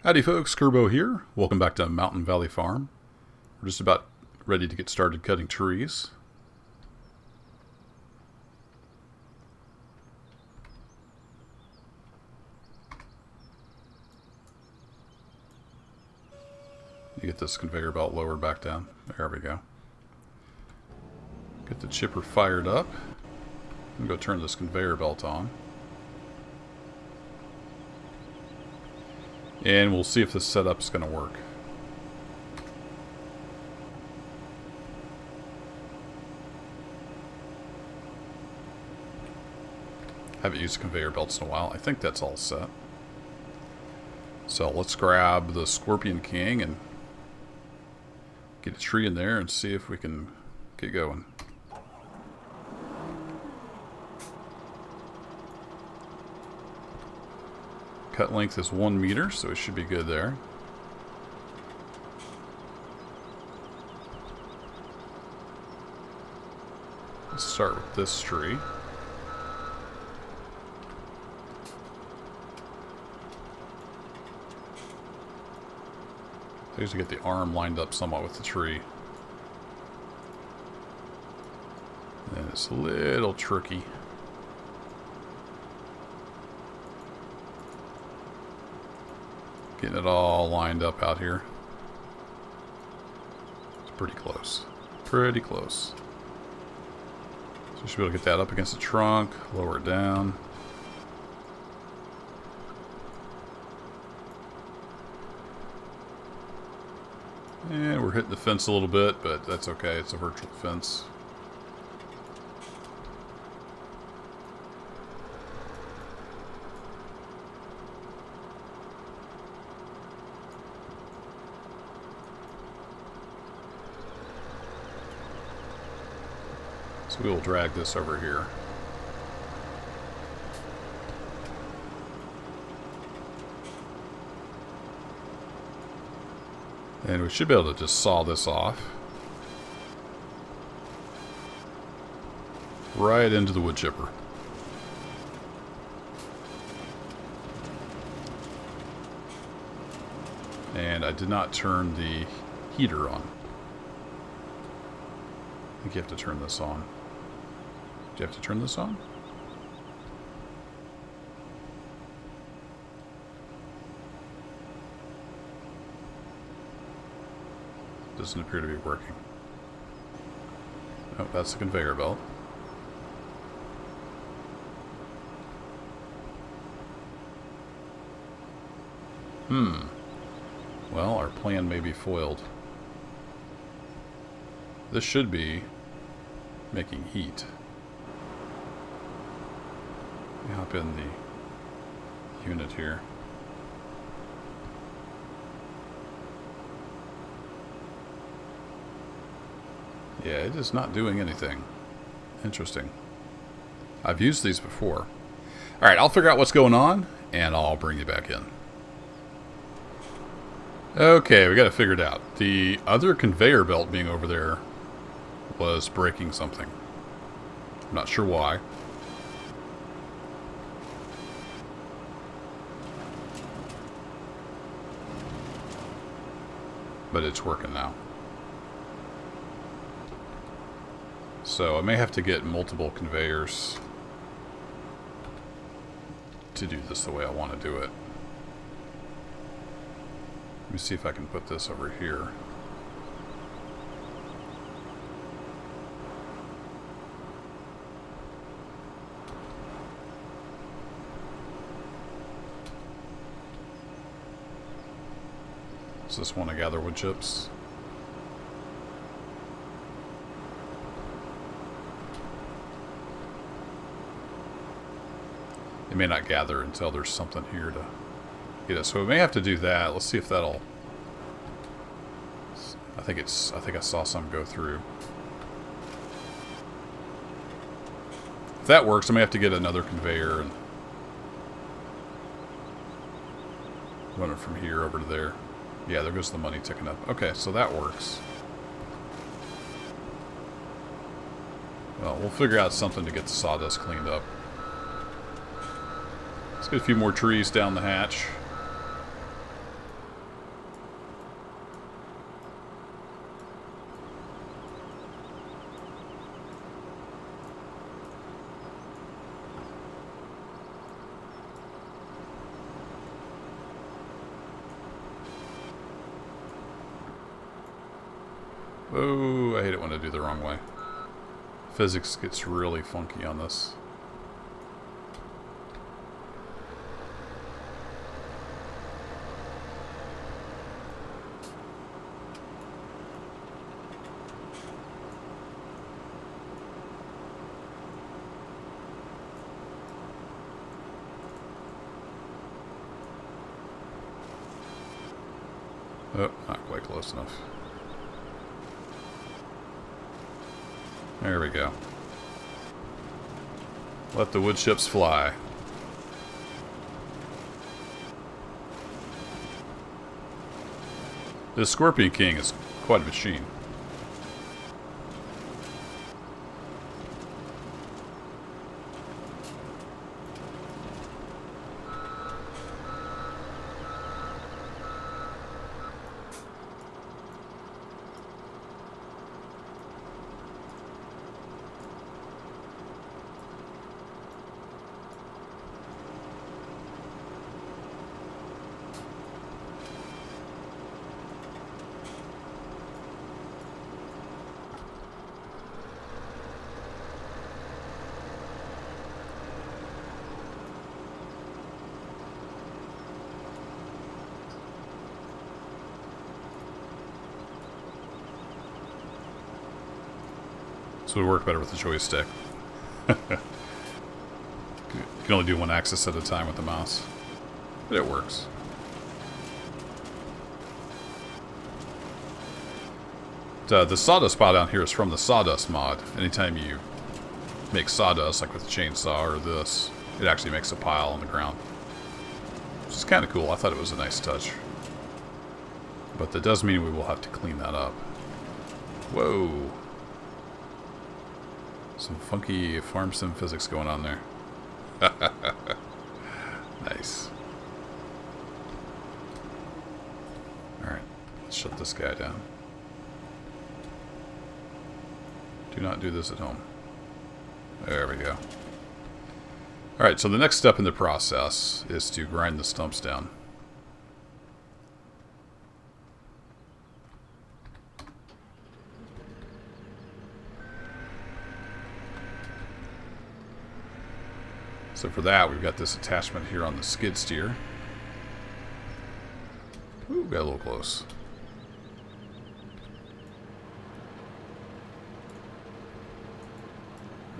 Howdy folks, Kerbo here. Welcome back to Mountain Valley Farm. We're just about ready to get started cutting trees. You get this conveyor belt lowered back down. There we go. Get the chipper fired up. I'm going to go turn this conveyor belt on. And we'll see if this setup's going to work. Haven't used conveyor belts in a while. I think that's all set. So let's grab the Scorpion King and get a tree in there and see if we can get going. Cut length is 1 meter, so it should be good there. Let's start with this tree. I usually get the arm lined up somewhat with the tree. And it's a little tricky. Getting it all lined up out here. It's pretty close. Pretty close. So you should be able to get that up against the trunk, lower it down. And we're hitting the fence a little bit, but that's okay. It's a virtual fence. So we'll drag this over here. And we should be able to just saw this off. Right into the wood chipper. And I did not turn the heater on. I think you have to turn this on. Do you have to turn this on? Doesn't appear to be working. Oh, that's the conveyor belt. Well, our plan may be foiled. This should be making heat. Let me hop in the unit here. Yeah, it is not doing anything. Interesting. I've used these before. Alright, I'll figure out what's going on, and I'll bring you back in. Okay, we got it figured out. The other conveyor belt being over there was breaking something. I'm not sure why. But it's working now. So I may have to get multiple conveyors to do this the way I want to do it. Let me see if I can put this over here. Does this want to gather wood chips? It may not gather until there's something here to get it. So we may have to do that. Let's see if that'll... I think I saw some go through. If that works, I may have to get another conveyor and run it from here over to there. Yeah, there goes the money ticking up. Okay, so that works. Well, we'll figure out something to get the sawdust cleaned up. Let's get a few more trees down the hatch. Oh, I hate it when I do the wrong way. Physics gets really funky on this. Oh, not quite close enough. There we go. Let the wood chips fly. This Scorpion King is quite a machine. So it would work better with the joystick. You can only do one axis at a time with the mouse. But it works. The sawdust pile down here is from the sawdust mod. Anytime you make sawdust, like with a chainsaw or this, it actually makes a pile on the ground. Which is kind of cool. I thought it was a nice touch. But that does mean we will have to clean that up. Whoa. Some funky farm sim physics going on there. Nice. Alright, let's shut this guy down. Do not do this at home. There we go. Alright, so the next step in the process is to grind the stumps down. So for that, we've got this attachment here on the skid steer. Ooh, got a little close.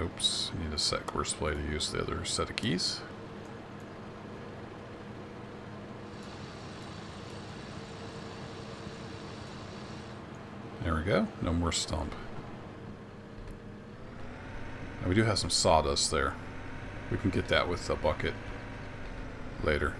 Oops, I need a set course play to use the other set of keys. There we go, no more stump. Now we do have some sawdust there. We can get that with a bucket later.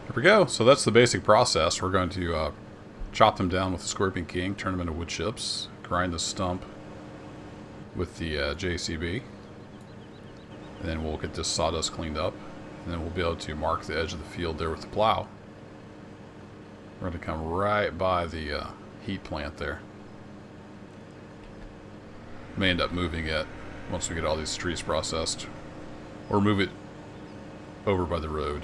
There we go. So that's the basic process. We're going to chop them down with the Scorpion King, turn them into wood chips, grind the stump with the JCB, and then we'll get this sawdust cleaned up, and then we'll be able to mark the edge of the field there with the plow. We're going to come right by the heat plant there. May end up moving it once we get all these trees processed, or move it over by the road.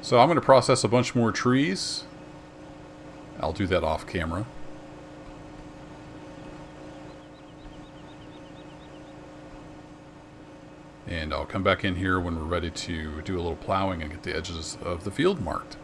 So I'm going to process a bunch more trees. I'll do that off camera. And I'll come back in here when we're ready to do a little plowing and get the edges of the field marked.